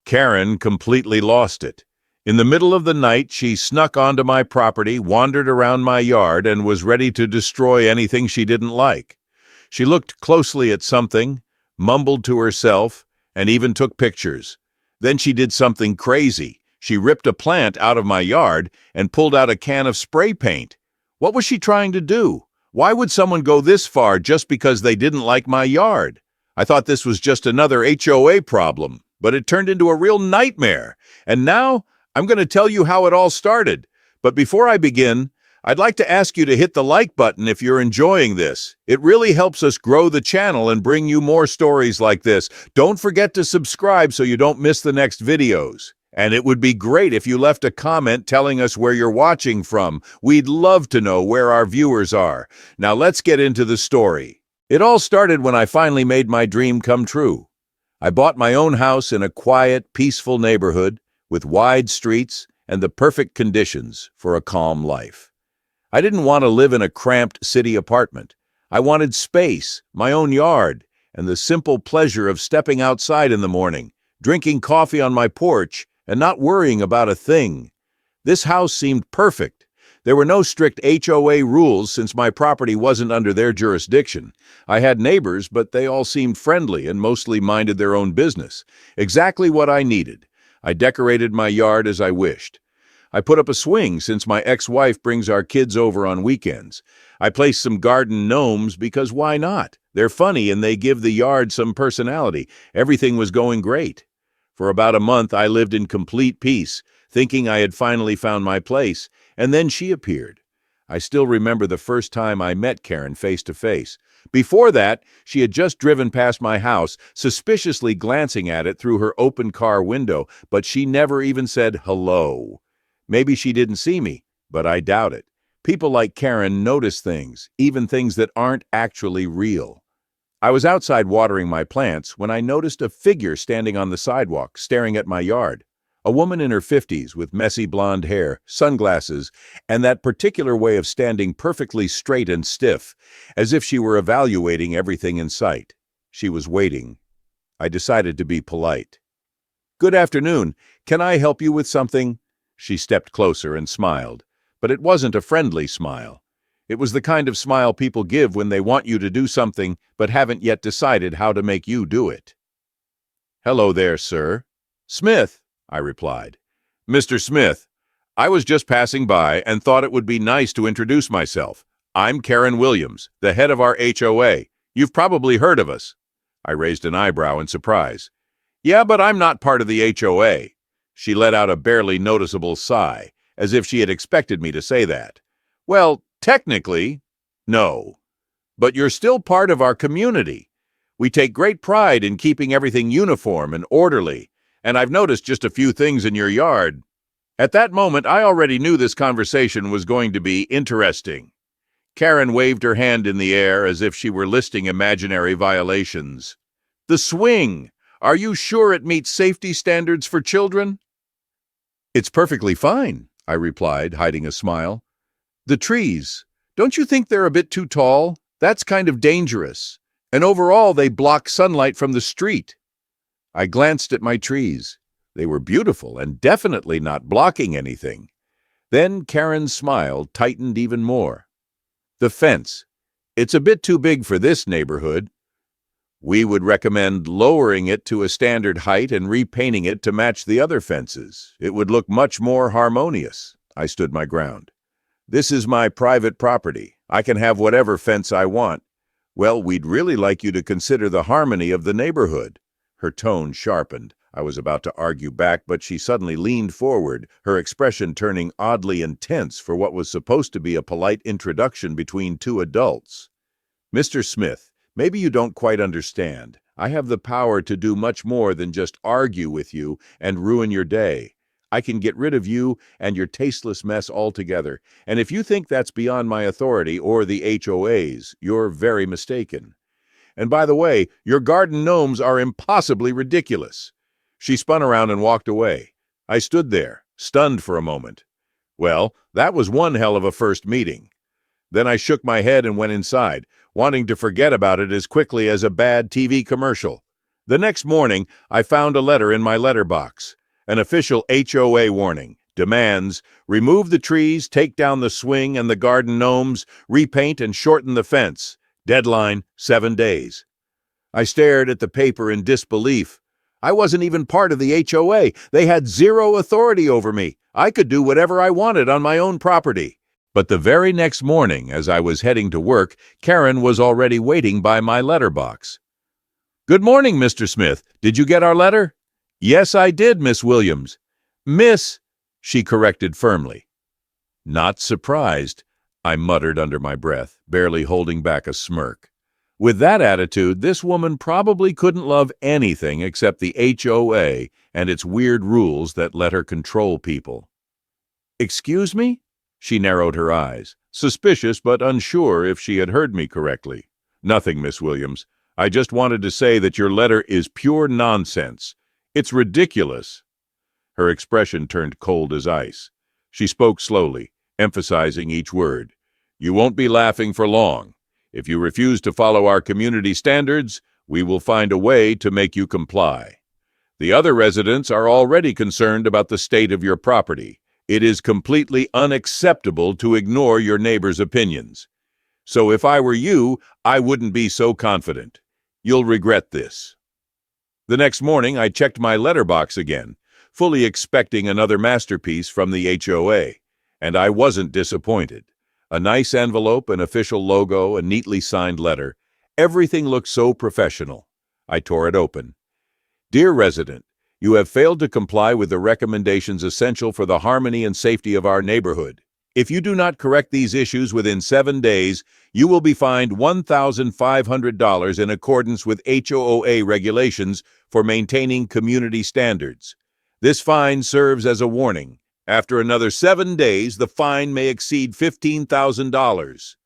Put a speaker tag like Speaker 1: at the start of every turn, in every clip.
Speaker 1: Karen completely lost it. In the middle of the night, she snuck onto my property, wandered around my yard, and was ready to destroy anything she didn't like. She looked closely at something, mumbled to herself, and even took pictures. Then she did something crazy. She ripped a plant out of my yard and pulled out a can of spray paint. What was she trying to do? Why would someone go this far just because they didn't like my yard? I thought this was just another HOA problem, but it turned into a real nightmare. And now, I'm going to tell you how it all started. But before I begin, I'd like to ask you to hit the like button if you're enjoying this. It really helps us grow the channel and bring you more stories like this. Don't forget to subscribe so you don't miss the next videos. And it would be great if you left a comment telling us where you're watching from. We'd love to know where our viewers are. Now let's get into the story. It all started when I finally made my dream come true. I bought my own house in a quiet, peaceful neighborhood with wide streets and the perfect conditions for a calm life. I didn't want to live in a cramped city apartment. I wanted space, my own yard, and the simple pleasure of stepping outside in the morning, drinking coffee on my porch, and not worrying about a thing. This house seemed perfect. There were no strict HOA rules since my property wasn't under their jurisdiction. I had neighbors, but they all seemed friendly and mostly minded their own business. Exactly what I needed. I decorated my yard as I wished. I put up a swing since my ex-wife brings our kids over on weekends. I placed some garden gnomes because why not? They're funny and they give the yard some personality. Everything was going great. For about a month, I lived in complete peace, thinking I had finally found my place, and then she appeared. I still remember the first time I met Karen face to face. Before that, she had just driven past my house, suspiciously glancing at it through her open car window, but she never even said hello. Maybe she didn't see me, but I doubt it. People like Karen notice things, even things that aren't actually real. I was outside watering my plants when I noticed a figure standing on the sidewalk, staring at my yard. A woman in her 50s with messy blonde hair, sunglasses, and that particular way of standing perfectly straight and stiff, as if she were evaluating everything in sight. She was waiting. I decided to be polite. "Good afternoon. Can I help you with something?" She stepped closer and smiled, but it wasn't a friendly smile. It was the kind of smile people give when they want you to do something but haven't yet decided how to make you do it. "Hello there, sir." "Smith," I replied. "Mr. Smith, I was just passing by and thought it would be nice to introduce myself. I'm Karen Williams, the head of our HOA. You've probably heard of us." I raised an eyebrow in surprise. "Yeah, but I'm not part of the HOA." She let out a barely noticeable sigh, as if she had expected me to say that. "Well, technically, no. But you're still part of our community. We take great pride in keeping everything uniform and orderly, and I've noticed just a few things in your yard." At that moment, I already knew this conversation was going to be interesting. Karen waved her hand in the air as if she were listing imaginary violations. "The swing! Are you sure it meets safety standards for children?" "It's perfectly fine," I replied, hiding a smile. "The trees, don't you think they're a bit too tall? That's kind of dangerous. And overall, they block sunlight from the street." I glanced at my trees. They were beautiful and definitely not blocking anything. Then Karen's smile tightened even more. "The fence. It's a bit too big for this neighborhood. We would recommend lowering it to a standard height and repainting it to match the other fences. It would look much more harmonious." I stood my ground. "This is my private property. I can have whatever fence I want." "Well, we'd really like you to consider the harmony of the neighborhood." Her tone sharpened. I was about to argue back, but she suddenly leaned forward, her expression turning oddly intense for what was supposed to be a polite introduction between two adults. "Mr. Smith, maybe you don't quite understand. I have the power to do much more than just argue with you and ruin your day. I can get rid of you and your tasteless mess altogether, and if you think that's beyond my authority or the HOA's, you're very mistaken. And by the way, your garden gnomes are impossibly ridiculous." She spun around and walked away. I stood there, stunned for a moment. Well, that was one hell of a first meeting. Then I shook my head and went inside, wanting to forget about it as quickly as a bad TV commercial. The next morning, I found a letter in my letterbox. An official HOA warning. Demands, remove the trees, take down the swing and the garden gnomes, repaint and shorten the fence. Deadline, 7 days. I stared at the paper in disbelief. I wasn't even part of the HOA. They had zero authority over me. I could do whatever I wanted on my own property. But the very next morning, as I was heading to work, Karen was already waiting by my letterbox. "Good morning, Mr. Smith. Did you get our letter?" "Yes, I did, Miss Williams." "Miss," she corrected firmly. "Not surprised," I muttered under my breath, barely holding back a smirk. With that attitude, this woman probably couldn't love anything except the HOA and its weird rules that let her control people. "Excuse me?" She narrowed her eyes, suspicious but unsure if she had heard me correctly. "Nothing, Miss Williams. I just wanted to say that your letter is pure nonsense. It's ridiculous." Her expression turned cold as ice. She spoke slowly, emphasizing each word. "You won't be laughing for long. If you refuse to follow our community standards, we will find a way to make you comply. The other residents are already concerned about the state of your property. It is completely unacceptable to ignore your neighbors' opinions. So if I were you, I wouldn't be so confident. You'll regret this." The next morning, I checked my letterbox again, fully expecting another masterpiece from the HOA, and I wasn't disappointed. A nice envelope, an official logo, a neatly signed letter. Everything looked so professional. I tore it open. "Dear resident, you have failed to comply with the recommendations essential for the harmony and safety of our neighborhood. If you do not correct these issues within 7 days, you will be fined $1,500 in accordance with HOA regulations for maintaining community standards. This fine serves as a warning. After another 7 days, the fine may exceed $15,000.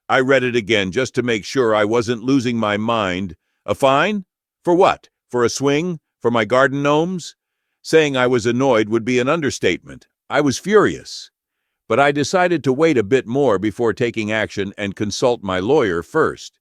Speaker 1: I read it again just to make sure I wasn't losing my mind. A fine? For what? For a swing? For my garden gnomes? Saying I was annoyed would be an understatement. I was furious. But I decided to wait a bit more before taking action and consult my lawyer first.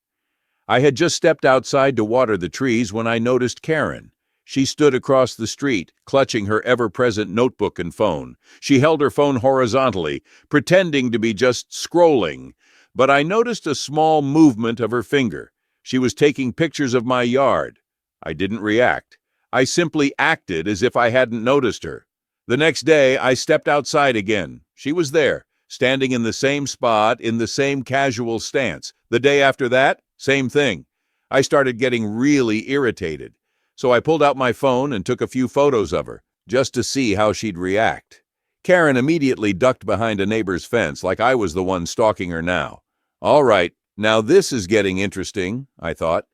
Speaker 1: I had just stepped outside to water the trees when I noticed Karen. She stood across the street, clutching her ever-present notebook and phone. She held her phone horizontally, pretending to be just scrolling. But I noticed a small movement of her finger. She was taking pictures of my yard. I didn't react. I simply acted as if I hadn't noticed her. The next day, I stepped outside again. She was there, standing in the same spot, in the same casual stance. The day after that, same thing. I started getting really irritated. So I pulled out my phone and took a few photos of her, just to see how she'd react. Karen immediately ducked behind a neighbor's fence like I was the one stalking her now. All right, now this is getting interesting, I thought.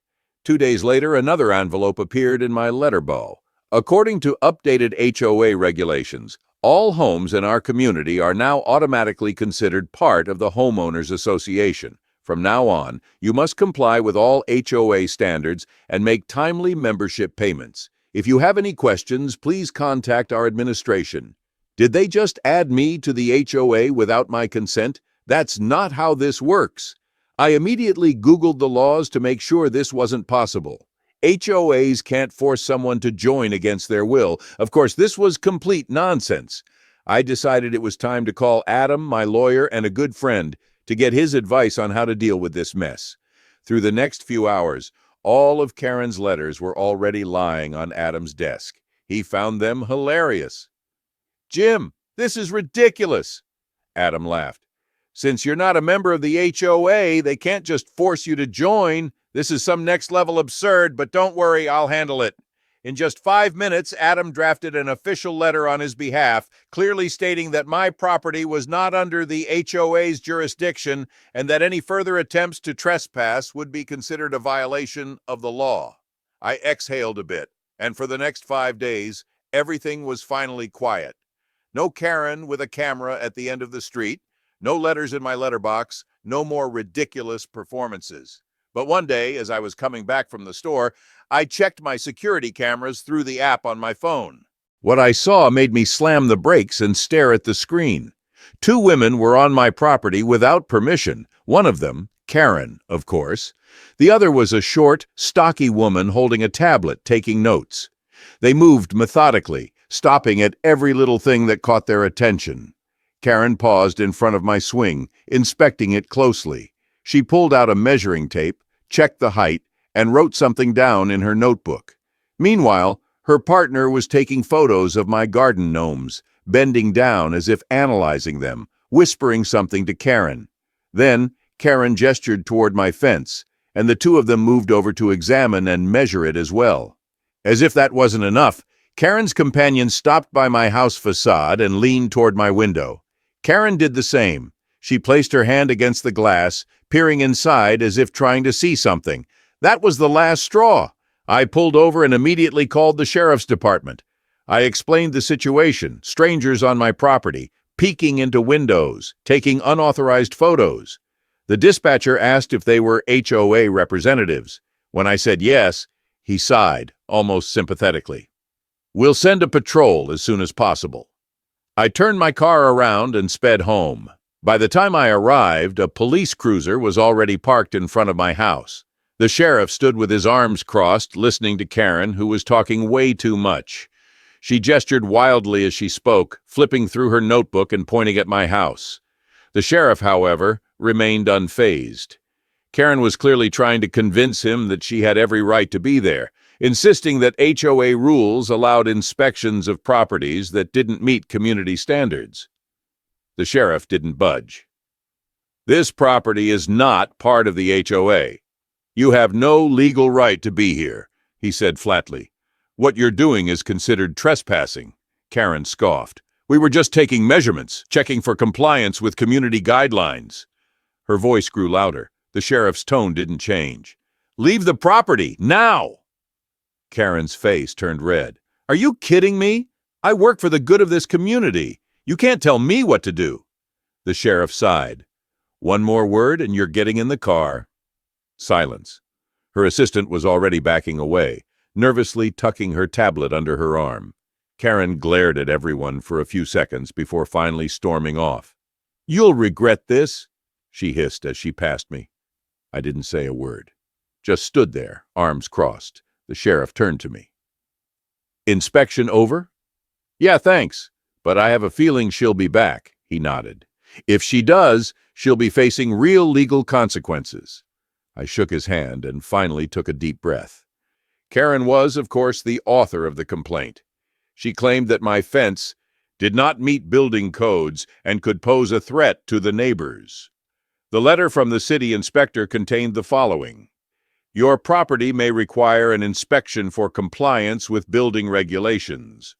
Speaker 1: 2 days later, another envelope appeared in my letterbox. According to updated HOA regulations, all homes in our community are now automatically considered part of the homeowners association. From now on, you must comply with all HOA standards and make timely membership payments. If you have any questions, please contact our administration. Did they just add me to the HOA without my consent? That's not how this works. I immediately Googled the laws to make sure this wasn't possible. HOAs can't force someone to join against their will. Of course, this was complete nonsense. I decided it was time to call Adam, my lawyer, and a good friend, to get his advice on how to deal with this mess. Through the next few hours, all of Karen's letters were already lying on Adam's desk. He found them hilarious. "Jim, this is ridiculous." Adam laughed. "Since you're not a member of the HOA, they can't just force you to join. This is some next-level absurd, but don't worry, I'll handle it." In just 5 minutes, Adam drafted an official letter on his behalf, clearly stating that my property was not under the HOA's jurisdiction and that any further attempts to trespass would be considered a violation of the law. I exhaled a bit, and for the next 5 days, everything was finally quiet. No Karen with a camera at the end of the street, no letters in my letterbox, no more ridiculous performances. But one day, as I was coming back from the store, I checked my security cameras through the app on my phone. What I saw made me slam the brakes and stare at the screen. 2 women were on my property without permission. One of them, Karen, of course. The other was a short, stocky woman holding a tablet, taking notes. They moved methodically, stopping at every little thing that caught their attention. Karen paused in front of my swing, inspecting it closely. She pulled out a measuring tape, checked the height, and wrote something down in her notebook. Meanwhile, her partner was taking photos of my garden gnomes, bending down as if analyzing them, whispering something to Karen. Then, Karen gestured toward my fence, and the two of them moved over to examine and measure it as well. As if that wasn't enough, Karen's companion stopped by my house facade and leaned toward my window. Karen did the same. She placed her hand against the glass, peering inside as if trying to see something. That was the last straw. I pulled over and immediately called the sheriff's department. I explained the situation, strangers on my property, peeking into windows, taking unauthorized photos. The dispatcher asked if they were HOA representatives. When I said yes, he sighed, almost sympathetically. "We'll send a patrol as soon as possible." I turned my car around and sped home. By the time I arrived, a police cruiser was already parked in front of my house. The sheriff stood with his arms crossed, listening to Karen, who was talking way too much. She gestured wildly as she spoke, flipping through her notebook and pointing at my house. The sheriff, however, remained unfazed. Karen was clearly trying to convince him that she had every right to be there, insisting that HOA rules allowed inspections of properties that didn't meet community standards. The sheriff didn't budge. "This property is not part of the HOA. You have no legal right to be here," he said flatly. "What you're doing is considered trespassing." Karen scoffed. "We were just taking measurements, checking for compliance with community guidelines." Her voice grew louder. The sheriff's tone didn't change. "Leave the property, now!" Karen's face turned red. "Are you kidding me? I work for the good of this community. You can't tell me what to do." The sheriff sighed. "One more word and you're getting in the car." Silence. Her assistant was already backing away, nervously tucking her tablet under her arm. Karen glared at everyone for a few seconds before finally storming off. "You'll regret this," she hissed as she passed me. I didn't say a word. Just stood there, arms crossed. The sheriff turned to me. "Inspection over?" "Yeah, thanks. But I have a feeling she'll be back," he nodded. "If she does, she'll be facing real legal consequences." I shook his hand and finally took a deep breath. Karen was, of course, the author of the complaint. She claimed that my fence did not meet building codes and could pose a threat to the neighbors. The letter from the city inspector contained the following: "Your property may require an inspection for compliance with building regulations."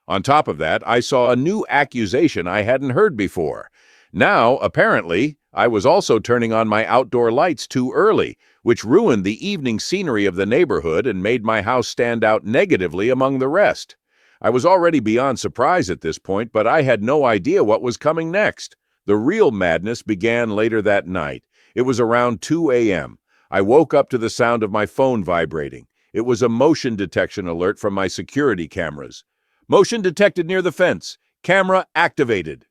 Speaker 1: On top of that, I saw a new accusation I hadn't heard before. Now, apparently, I was also turning on my outdoor lights too early, which ruined the evening scenery of the neighborhood and made my house stand out negatively among the rest. I was already beyond surprise at this point, but I had no idea what was coming next. The real madness began later that night. It was around 2 a.m. I woke up to the sound of my phone vibrating. It was a motion detection alert from my security cameras. "Motion detected near the fence. Camera activated."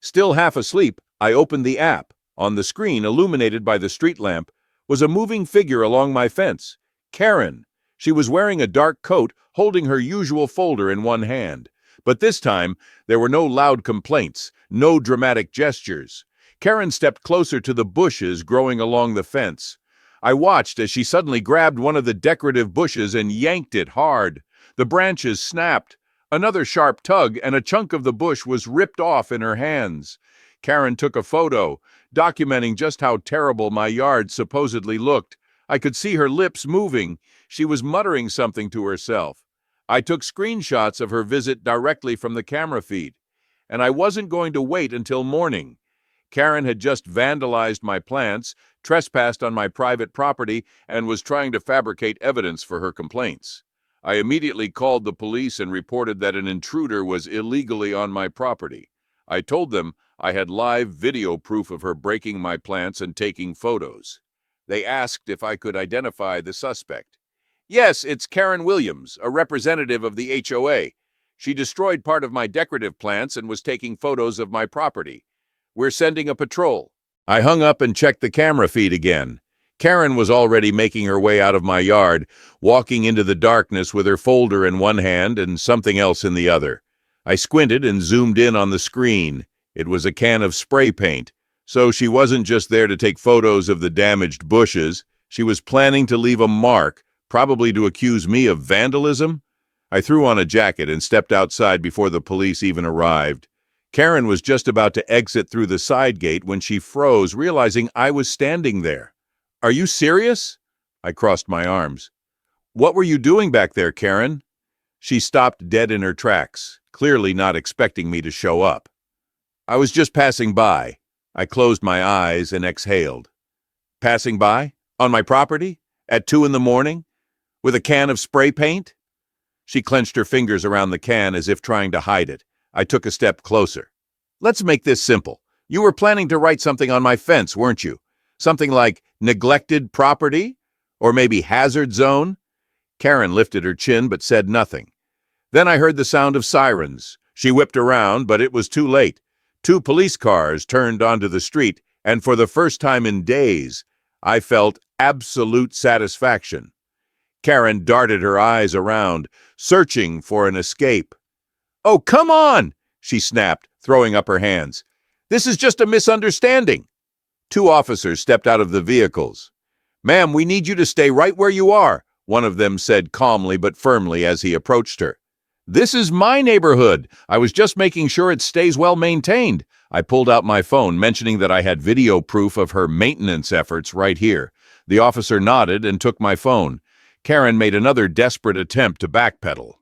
Speaker 1: Still half asleep, I opened the app. On the screen, illuminated by the street lamp, was a moving figure along my fence. Karen. She was wearing a dark coat, holding her usual folder in one hand. But this time, there were no loud complaints, no dramatic gestures. Karen stepped closer to the bushes growing along the fence. I watched as she suddenly grabbed one of the decorative bushes and yanked it hard. The branches snapped. Another sharp tug, and a chunk of the bush was ripped off in her hands. Karen took a photo, documenting just how terrible my yard supposedly looked. I could see her lips moving. She was muttering something to herself. I took screenshots of her visit directly from the camera feed. And I wasn't going to wait until morning. Karen had just vandalized my plants, trespassed on my private property, and was trying to fabricate evidence for her complaints. I immediately called the police and reported that an intruder was illegally on my property. I told them I had live video proof of her breaking my plants and taking photos. They asked if I could identify the suspect. "Yes, it's Karen Williams, a representative of the HOA. She destroyed part of my decorative plants and was taking photos of my property. We're sending a patrol." I hung up and checked the camera feed again. Karen was already making her way out of my yard, walking into the darkness with her folder in one hand and something else in the other. I squinted and zoomed in on the screen. It was a can of spray paint, so she wasn't just there to take photos of the damaged bushes. She was planning to leave a mark, probably to accuse me of vandalism. I threw on a jacket and stepped outside before the police even arrived. Karen was just about to exit through the side gate when she froze, realizing I was standing there. "Are you serious?" I crossed my arms. "What were you doing back there, Karen?" She stopped dead in her tracks, clearly not expecting me to show up. "I was just passing by." I closed my eyes and exhaled. "Passing by? On my property? At 2 in the morning? With a can of spray paint?" She clenched her fingers around the can as if trying to hide it. I took a step closer. "Let's make this simple. You were planning to write something on my fence, weren't you? Something like neglected property? Or maybe hazard zone?" Karen lifted her chin but said nothing. Then I heard the sound of sirens. She whipped around, but it was too late. 2 police cars turned onto the street, and for the first time in days, I felt absolute satisfaction. Karen darted her eyes around, searching for an escape. "Oh, come on!" she snapped, throwing up her hands. "This is just a misunderstanding." 2 officers stepped out of the vehicles. "Ma'am, we need you to stay right where you are," one of them said calmly but firmly as he approached her. "This is my neighborhood. I was just making sure it stays well maintained." I pulled out my phone, mentioning that I had video proof of her maintenance efforts right here. The officer nodded and took my phone. Karen made another desperate attempt to backpedal.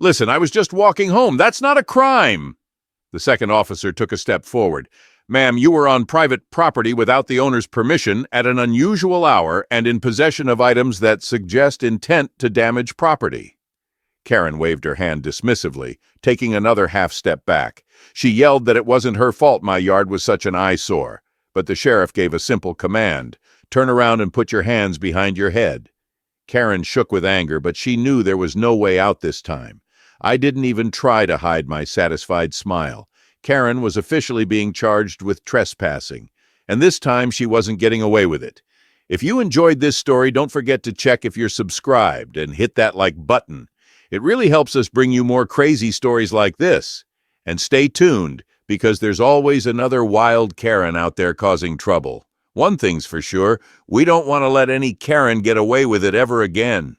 Speaker 1: "Listen, I was just walking home. That's not a crime." The second officer took a step forward. "Ma'am, you were on private property without the owner's permission at an unusual hour and in possession of items that suggest intent to damage property." Karen waved her hand dismissively, taking another half step back. She yelled that it wasn't her fault my yard was such an eyesore, but the sheriff gave a simple command: "Turn around and put your hands behind your head." Karen shook with anger, but she knew there was no way out this time. I didn't even try to hide my satisfied smile. Karen was officially being charged with trespassing, and this time she wasn't getting away with it. If you enjoyed this story, don't forget to check if you're subscribed and hit that like button. It really helps us bring you more crazy stories like this. And stay tuned, because there's always another wild Karen out there causing trouble. One thing's for sure, we don't want to let any Karen get away with it ever again.